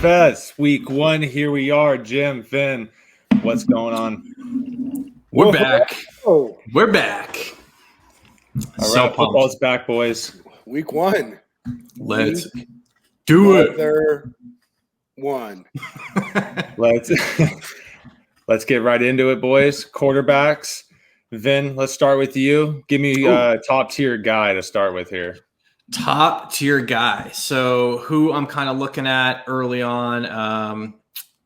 DFS week 1. Here we are, Jim, Finn. What's going on? We're back. Oh, We're back. All right, football's back, boys. week 1. Let's do it. Another one. Let's get right into it, boys. Quarterbacks. Vin, let's start with you. Give me a top tier guy to start with here. Top tier guy. So who I'm kind of looking at early on.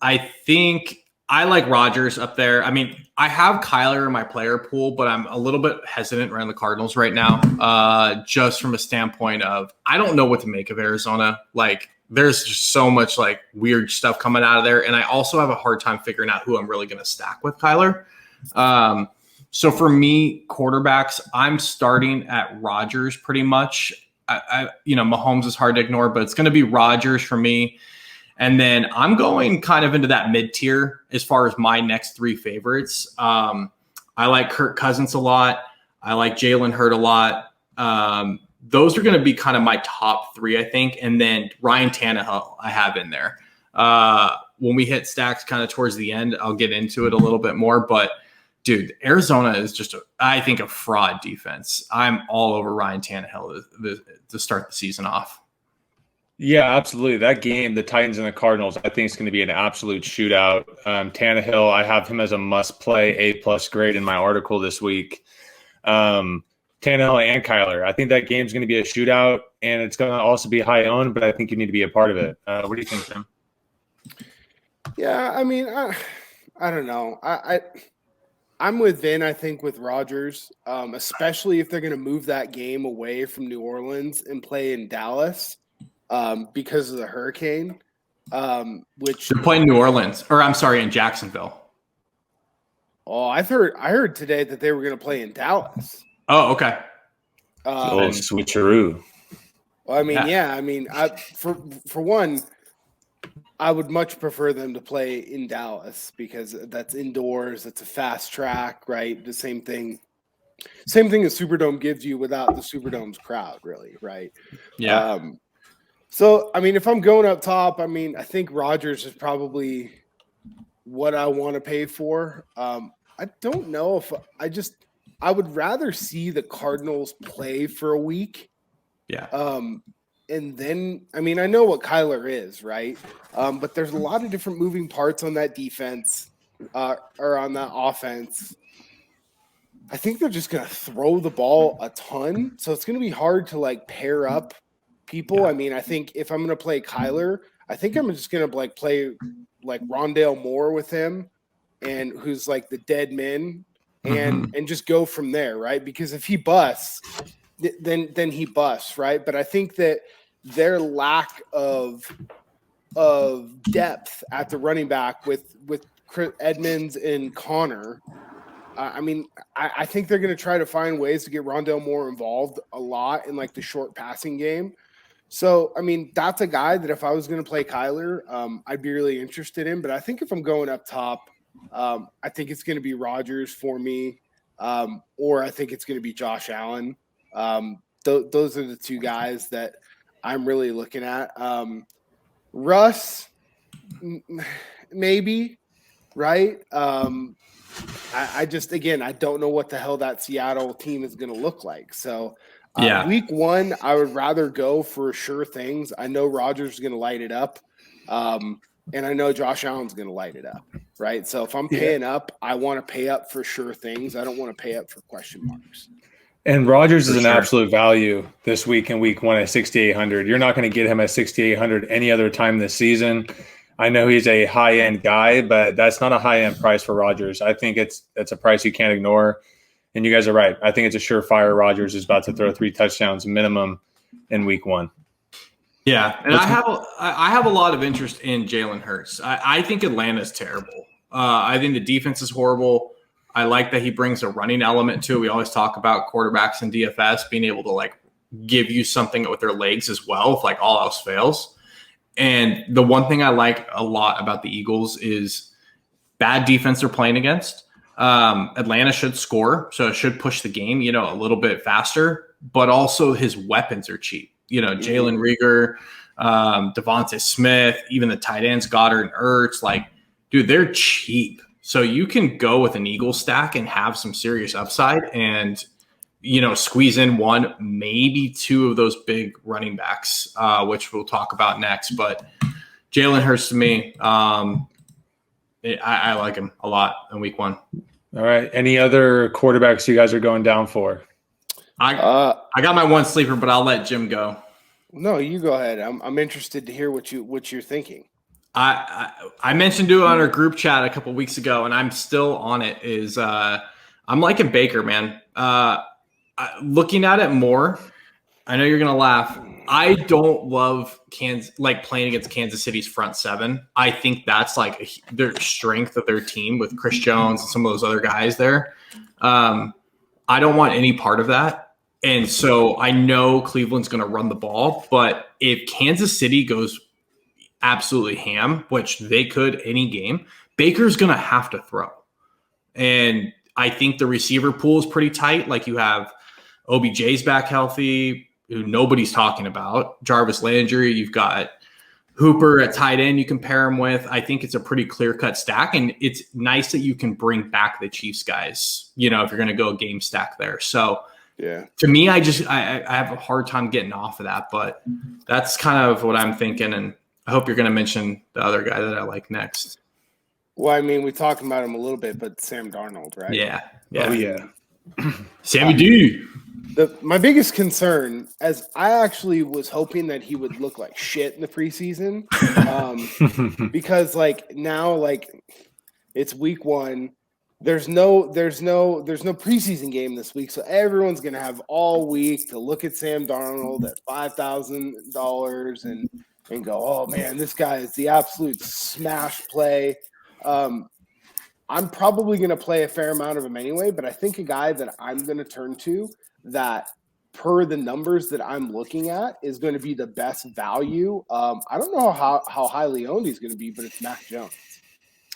I think I like Rodgers up there. I mean, I have Kyler in my player pool, but I'm a little bit hesitant around the Cardinals right now. Just from a standpoint of I don't know what to make of Arizona. Like there's just so much like weird stuff coming out of there. And I also have a hard time figuring out who I'm really going to stack with Kyler. So for me, quarterbacks, I'm starting at Rodgers pretty much. Mahomes is hard to ignore, but it's going to be Rodgers for me. And then I'm going kind of into that mid-tier as far as my next 3 favorites. I like Kirk Cousins a lot. I like Jalen Hurts a lot. Those are going to be kind of my top 3, I think. And then Ryan Tannehill I have in there. When we hit stacks kind of towards the end, I'll get into it a little bit more. But, dude, Arizona is just, I think, a fraud defense. I'm all over Ryan Tannehill to start the season off. Yeah, absolutely. That game, the Titans and the Cardinals, I think it's going to be an absolute shootout. Tannehill, I have him as a must-play A+ grade in my article this week. Tannehill and Kyler, I think that game's going to be a shootout, and it's going to also be high-owned, but I think you need to be a part of it. What do you think, Tim? Yeah, I mean, I don't know. I'm with Vin, I think, with Rodgers, especially if they're going to move that game away from New Orleans and play in Dallas. Because of the hurricane, which they're playing New Orleans, or I'm sorry, in Jacksonville. Oh, I heard today that they were going to play in Dallas. Oh, okay. Switcheroo. Well, I mean, yeah. I mean, for one, I would much prefer them to play in Dallas because that's indoors. It's a fast track, right? The same thing a Superdome gives you without the Superdome's crowd, really, right? Yeah. So, I mean, if I'm going up top, I mean, I think Rodgers is probably what I want to pay for. I don't know if I would rather see the Cardinals play for a week. Yeah. And then, I mean, I know what Kyler is, right? But there's a lot of different moving parts on that defense or on that offense. I think they're just going to throw the ball a ton. So it's going to be hard to like pair up people. Yeah. I mean, I think if I'm going to play Kyler, I think I'm just going to like play like Rondale Moore with him and who's like the dead man and just go from there. Right. Because if he busts, then he busts. Right. But I think that their lack of depth at the running back with Chris Edmonds and Connor, I mean, I think they're going to try to find ways to get Rondale Moore involved a lot in like the short passing game. So, I mean, that's a guy that if I was going to play Kyler, I'd be really interested in. But I think if I'm going up top, I think it's going to be Rodgers for me, or I think it's going to be Josh Allen. Those are the 2 guys that I'm really looking at. Russ, maybe, right? I just, again, I don't know what the hell that Seattle team is going to look like. So, week 1, I would rather go for sure things. I know Rodgers is going to light it up, and I know Josh Allen's going to light it up, right? So if I'm paying up, I want to pay up for sure things. I don't want to pay up for question marks. And Rodgers is an absolute value this week in week 1 at 6,800. You're not going to get him at 6,800 any other time this season. I know he's a high-end guy, but that's not a high-end price for Rodgers. I think it's a price you can't ignore. And you guys are right. I think it's a surefire. Rodgers is about to throw 3 touchdowns minimum in week 1. Yeah, and I have a lot of interest in Jalen Hurts. I think Atlanta's terrible. I think the defense is horrible. I like that he brings a running element to it. We always talk about quarterbacks in DFS being able to like give you something with their legs as well if like all else fails. And the one thing I like a lot about the Eagles is bad defense they're playing against. Atlanta should score, so it should push the game, a little bit faster, but also his weapons are cheap. Jalen Reagor, Devontae Smith, even the tight ends, Goddard and Ertz. Like, dude, they're cheap. So you can go with an Eagle stack and have some serious upside and, squeeze in one, maybe two of those big running backs, which we'll talk about next. But Jalen Hurts to me, I like him a lot in week 1. All right. Any other quarterbacks you guys are going down for? I got my one sleeper, but I'll let Jim go. No, you go ahead. I'm interested to hear what you're thinking. I mentioned it on our group chat a couple weeks ago, and I'm still on it. I'm liking Baker, man. Looking at it more, I know you're gonna laugh. I don't love playing against Kansas City's front seven. I think that's like their strength of their team with Chris Jones and some of those other guys there. I don't want any part of that. And so I know Cleveland's going to run the ball, but if Kansas City goes absolutely ham, which they could any game, Baker's going to have to throw. And I think the receiver pool is pretty tight. Like you have OBJ's back healthy, who nobody's talking about. Jarvis Landry, you've got Hooper at tight end you can pair him with. I think it's a pretty clear-cut stack, and it's nice that you can bring back the Chiefs guys, if you're going to go game stack there. So yeah, to me, I have a hard time getting off of that, but that's kind of what I'm thinking, and I hope you're going to mention the other guy that I like next. Well, I mean, we talked about him a little bit, but Sam Darnold, right? Yeah. Oh, yeah. Sammy D. My biggest concern, as I actually was hoping that he would look like shit in the preseason, because now it's week 1. There's no preseason game this week, so everyone's gonna have all week to look at Sam Darnold at $5,000 and go, oh man, this guy is the absolute smash play. I'm probably gonna play a fair amount of him anyway, but I think a guy that I'm gonna turn to that per the numbers that I'm looking at is going to be the best value. I don't know how highly owned he's going to be, but it's Mac Jones.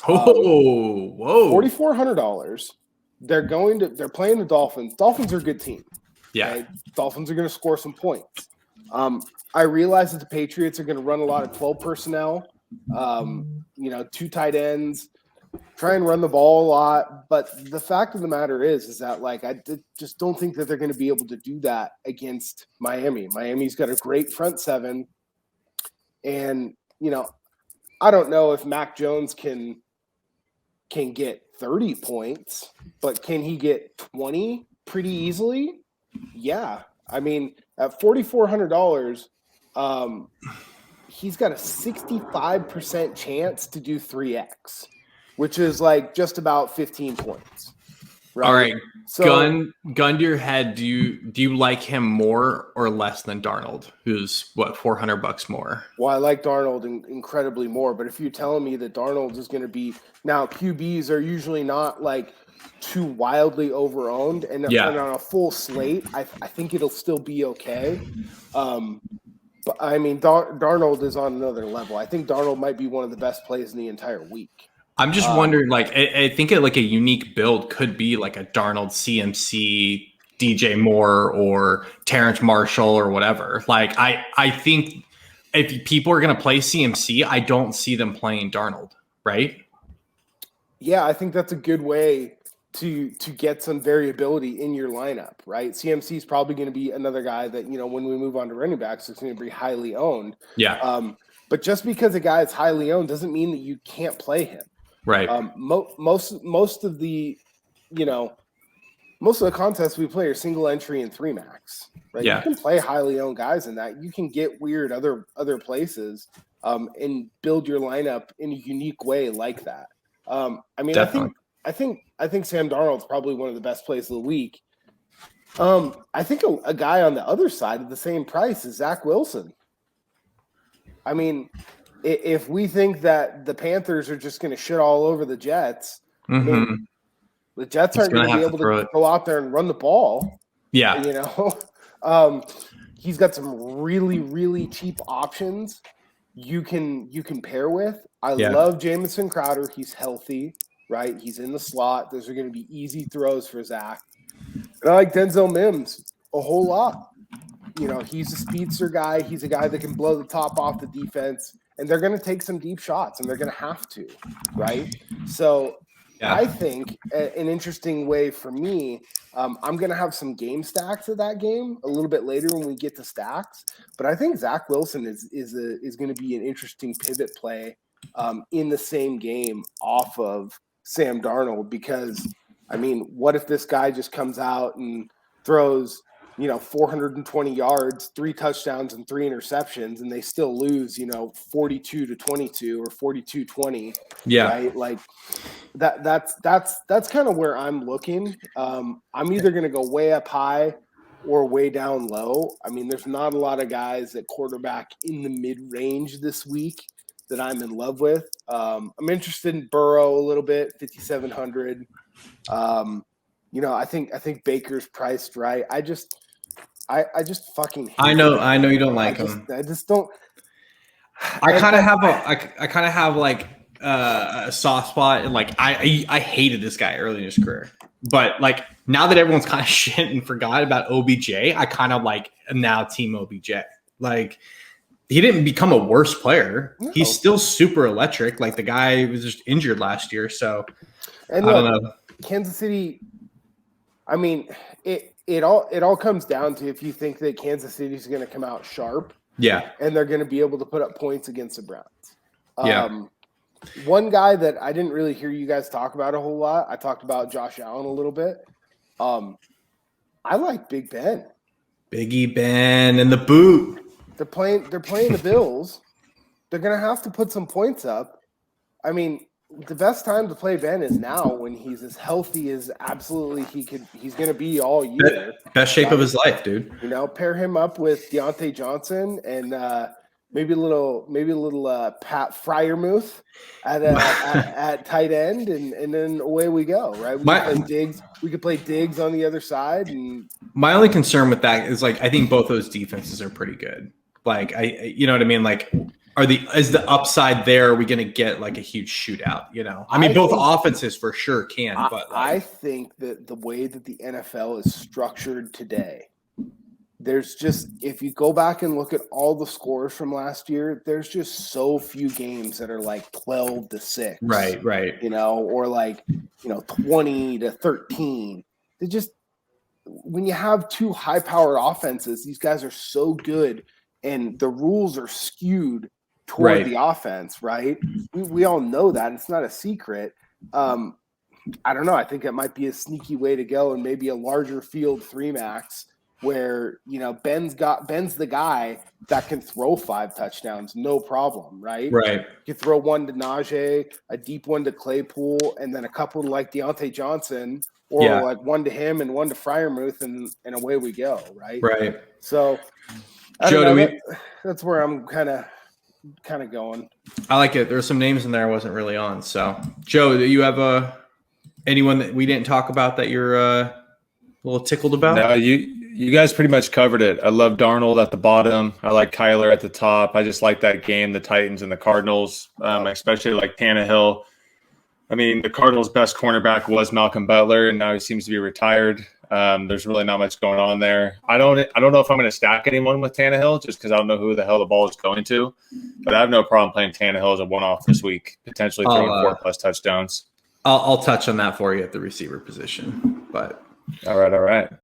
Whoa. $4,400. They're playing the Dolphins. Dolphins are a good team. Yeah. Right? Dolphins are going to score some points. I realize that the Patriots are going to run a lot of 12 personnel, 2 tight ends, try and run the ball a lot. But the fact of the matter is that I just don't think that they're going to be able to do that against Miami. Miami's got a great front seven. And, I don't know if Mac Jones can get 30 points, but can he get 20 pretty easily? Yeah. I mean, at $4,400, he's got a 65% chance to do 3x. Which is just about 15 points. Right? All right. So, gun to your head. Do you like him more or less than Darnold, who's $400 more? Well, I like Darnold incredibly more, but if you're telling me that Darnold is going to be now, QBs are usually not too wildly overowned, and on a full slate, I think it'll still be okay. But I mean, Darnold is on another level. I think Darnold might be one of the best plays in the entire week. I'm just wondering, I think a unique build could be like a Darnold CMC, DJ Moore, or Terrence Marshall, or whatever. I think if people are going to play CMC, I don't see them playing Darnold, right? Yeah, I think that's a good way to get some variability in your lineup, right? CMC is probably going to be another guy that, when we move on to running backs, it's going to be highly owned. Yeah. But just because a guy is highly owned doesn't mean that you can't play him. Right. Most of the contests we play are single entry and 3 max. Right. Yeah. You can play highly owned guys in that. You can get weird other places and build your lineup in a unique way like that. I mean, definitely. I think Sam Darnold's probably one of the best plays of the week. I think a guy on the other side of the same price is Zach Wilson. I mean, if we think that the Panthers are just going to shit all over the Jets, I mean, the Jets aren't going to be able to go out there and run the ball. Yeah. He's got some really, really cheap options you can pair with. I love Jamison Crowder. He's healthy, right? He's in the slot. Those are going to be easy throws for Zach. And I like Denzel Mims a whole lot. he's a speedster guy. He's a guy that can blow the top off the defense, and they're going to take some deep shots, and they're going to have to, right? So I think an interesting way for me, I'm going to have some game stacks of that game a little bit later when we get to stacks, but I think Zach Wilson is going to be an interesting pivot play in the same game off of Sam Darnold, because I mean, what if this guy just comes out and throws, 420 yards, 3 touchdowns and 3 interceptions, and they still lose, 42-22 or 42-20. Yeah. Right. Like that's kind of where I'm looking. I'm either going to go way up high or way down low. I mean, there's not a lot of guys at quarterback in the mid-range this week that I'm in love with. I'm interested in Burrow a little bit, 5,700. I think Baker's priced right. I just fucking hate I know you don't like him. I just don't. I kind of have like a soft spot, and like I hated this guy early in his career, but like now that everyone's kind of shit and forgot about OBJ, I kind of like now team OBJ. Like, he didn't become a worse player. No. He's still super electric. Like, the guy was just injured last year, so and look, I don't know. Kansas City, I mean, it all comes down to if you think that Kansas City is going to come out sharp, and they're going to be able to put up points against the Browns. One guy that I didn't really hear you guys talk about a whole lot, I talked about Josh Allen a little bit. I like Big Ben. Biggie Ben and the boot. They're playing the Bills. They're going to have to put some points up. I mean, the best time to play Ben is now, when he's as healthy as absolutely he's going to be all year. Best shape of his life, dude. Pair him up with Deontay Johnson and maybe a little Pat Freiermuth at tight end, and then away we go. Right, we could play Diggs on the other side. And my only concern with that is, like, I think both those defenses are pretty good. Like, you know what I mean? Like, is the upside there? Are we going to get like a huge shootout? I mean, both offenses for sure can. But I think that the way that the NFL is structured today, there's just, if you go back and look at all the scores from last year, there's just so few games that are like 12-6. Right. Or like 20-13. They just, when you have two high-powered offenses, these guys are so good. And the rules are skewed toward the offense, right? We all know that. It's not a secret. I don't know. I think that might be a sneaky way to go, and maybe a larger field 3-max where, Ben's the guy that can throw 5 touchdowns, no problem, right? Right. You can throw one to Najee, a deep one to Claypool, and then a couple to like Deontay Johnson, or like one to him and one to Freiermuth, and away we go, right? Right. So Joe, that's where I'm kind of going. I like it. There's some names in there I wasn't really on. So, Joe, do you have anyone that we didn't talk about that you're a little tickled about? No, you guys pretty much covered it. I love Darnold at the bottom. I like Kyler at the top. I just like that game, the Titans and the Cardinals, especially like Tannehill. I mean, the Cardinals' best cornerback was Malcolm Butler, and now he seems to be retired. There's really not much going on there. I don't know if I'm going to stack anyone with Tannehill, just because I don't know who the hell the ball is going to. But I have no problem playing Tannehill as a one-off this week, potentially throwing 4+ touchdowns. I'll touch on that for you at the receiver position. But all right.